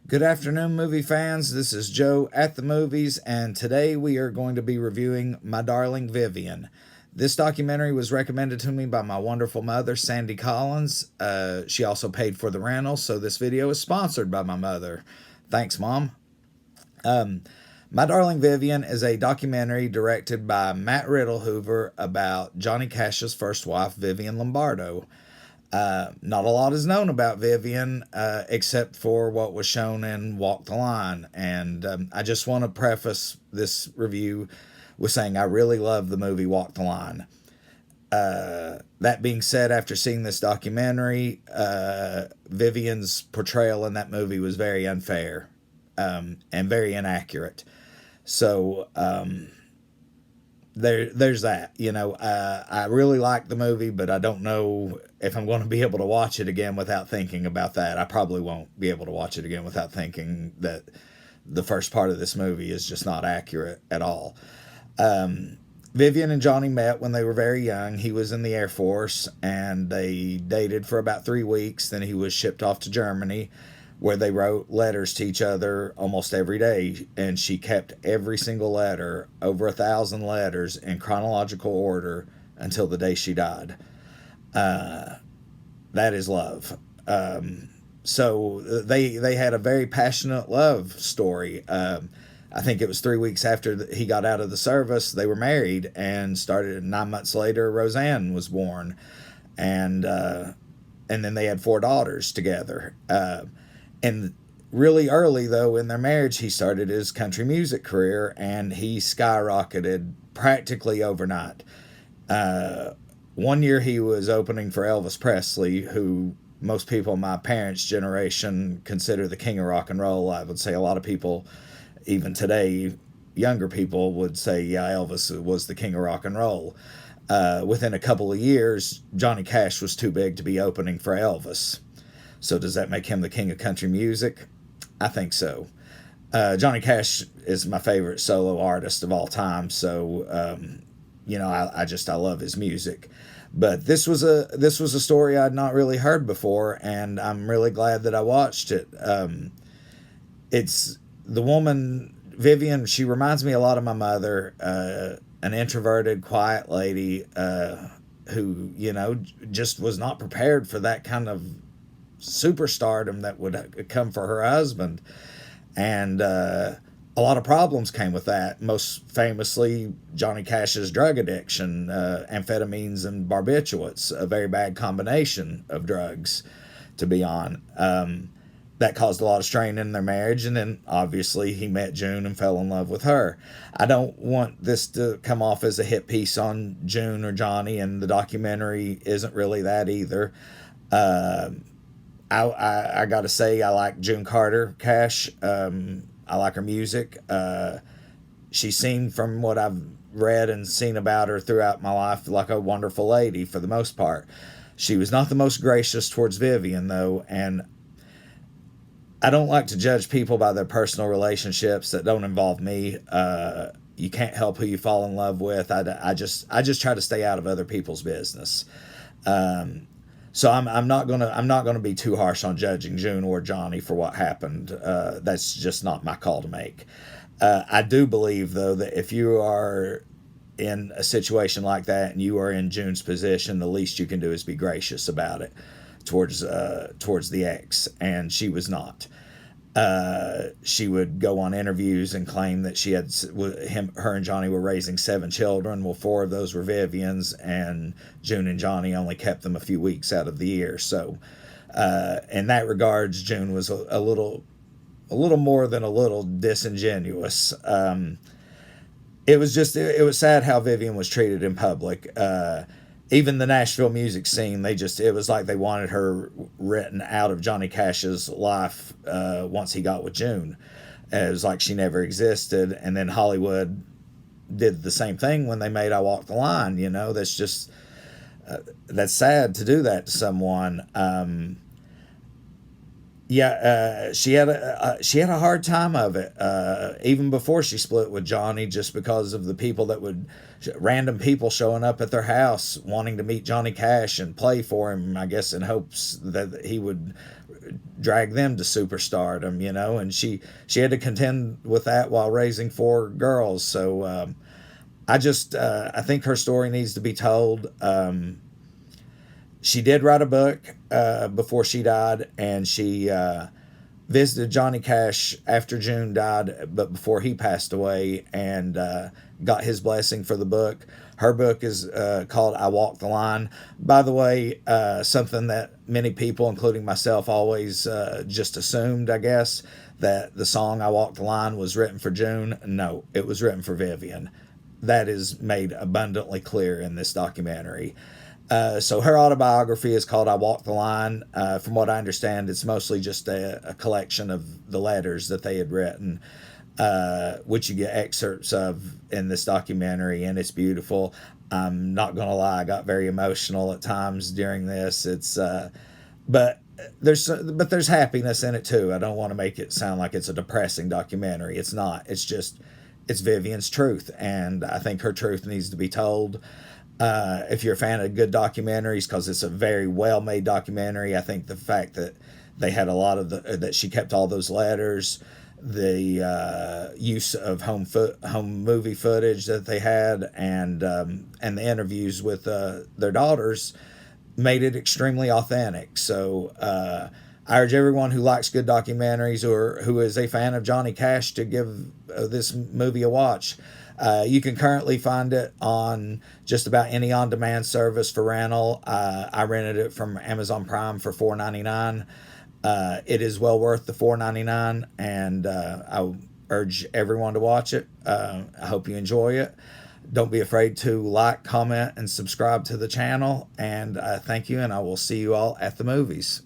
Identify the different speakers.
Speaker 1: Good afternoon, movie fans. This is Joe at the movies, and today we are going to be reviewing My Darling Vivian. This documentary was recommended to me by my wonderful mother, Sandy Collins. She also paid for the rental, so this video is sponsored by my mother. Thanks, Mom. My Darling Vivian is a documentary directed by Matt Riddlehoover about Johnny Cash's first wife, Vivian Lombardo. Not a lot is known about Vivian except for what was shown in Walk the Line. And I just want to preface this review with saying I really love the movie Walk the Line. That being said, after seeing this documentary, Vivian's portrayal in that movie was very unfair and very inaccurate. So there's that. I really like the movie, but I don't know if I'm going to be able to watch it again without thinking about that. I probably won't be able to watch it again without thinking that the first part of this movie is just not accurate at all. Vivian and Johnny met when they were very young. He was in the Air Force, and they dated for about 3 weeks. Then he was shipped off to Germany, where they wrote letters to each other almost every day, and she kept every single letter, over 1,000 letters, in chronological order until the day she died. That is love. So they had a very passionate love story. I think it was 3 weeks after he got out of the service, they were married and started. 9 months later, Roseanne was born, and then they had 4 daughters together. And really early, though, in their marriage, he started his country music career, and he skyrocketed practically overnight. One year he was opening for Elvis Presley, who most people in my parents' generation consider the king of rock and roll. I would say a lot of people, even today, younger people would say, yeah, Elvis was the king of rock and roll. Within a couple of years, Johnny Cash was too big to be opening for Elvis. So does that make him the king of country music? I think so. Johnny Cash is my favorite solo artist of all time. So I love his music. But this was a story I'd not really heard before, and I'm really glad that I watched it. It's the woman Vivian. She reminds me a lot of my mother, an introverted, quiet lady who just was not prepared for that kind of superstardom that would come for her husband, and a lot of problems came with that. Most famously, Johnny Cash's drug addiction, amphetamines and barbiturates, a very bad combination of drugs to be on. That caused a lot of strain in their marriage, and then obviously he met June and fell in love with her. I don't want this to come off as a hit piece on June or Johnny, and the documentary isn't really that either. I gotta say, I like June Carter Cash. I like her music. She seemed, from what I've read and seen about her throughout my life, like a wonderful lady for the most part. She was not the most gracious towards Vivian, though, and I don't like to judge people by their personal relationships that don't involve me. You can't help who you fall in love with. I just try to stay out of other people's business. So I'm not gonna be too harsh on judging June or Johnny for what happened. That's just not my call to make. I do believe, though, that if you are in a situation like that and you are in June's position, the least you can do is be gracious about it towards the ex, and she was not. She would go on interviews and claim that she had her and Johnny were raising 7 children. Well, 4 of those were Vivian's, and June and Johnny only kept them a few weeks out of the year. So, in that regards, June was a little more than a little disingenuous. It was sad how Vivian was treated in public. Even the Nashville music scene, it was like they wanted her written out of Johnny Cash's life once he got with June. It was like she never existed. And then Hollywood did the same thing when they made I Walk the Line. That's sad to do that to someone. Yeah, she had a hard time of it, even before she split with Johnny, just because of the people that would random people showing up at their house wanting to meet Johnny Cash and play for him. I guess in hopes that he would drag them to superstardom, you know. And she had to contend with that while raising four girls. So I think her story needs to be told. She did write a book before she died, and she visited Johnny Cash after June died, but before he passed away, and got his blessing for the book. Her book is called "I Walk the Line." By the way, something that many people, including myself, always just assumed, I guess, that the song "I Walk the Line" was written for June. No, it was written for Vivian. That is made abundantly clear in this documentary. So her autobiography is called "I Walk the Line." From what I understand, it's mostly just a collection of the letters that they had written, which you get excerpts of in this documentary, and it's beautiful. I'm not gonna lie, I got very emotional at times during this. But there's happiness in it too. I don't want to make it sound like it's a depressing documentary. It's not. It's Vivian's truth, and I think her truth needs to be told. If you're a fan of good documentaries, because it's a very well made documentary, I think the fact that they had a lot of that she kept all those letters, the use of home movie footage that they had, and the interviews with their daughters made it extremely authentic. So I urge everyone who likes good documentaries or who is a fan of Johnny Cash to give this movie a watch. You can currently find it on just about any on-demand service for rental. I rented it from Amazon Prime for $4.99. It is well worth the $4.99, and I urge everyone to watch it. I hope you enjoy it. Don't be afraid to like, comment, and subscribe to the channel. And thank you, and I will see you all at the movies.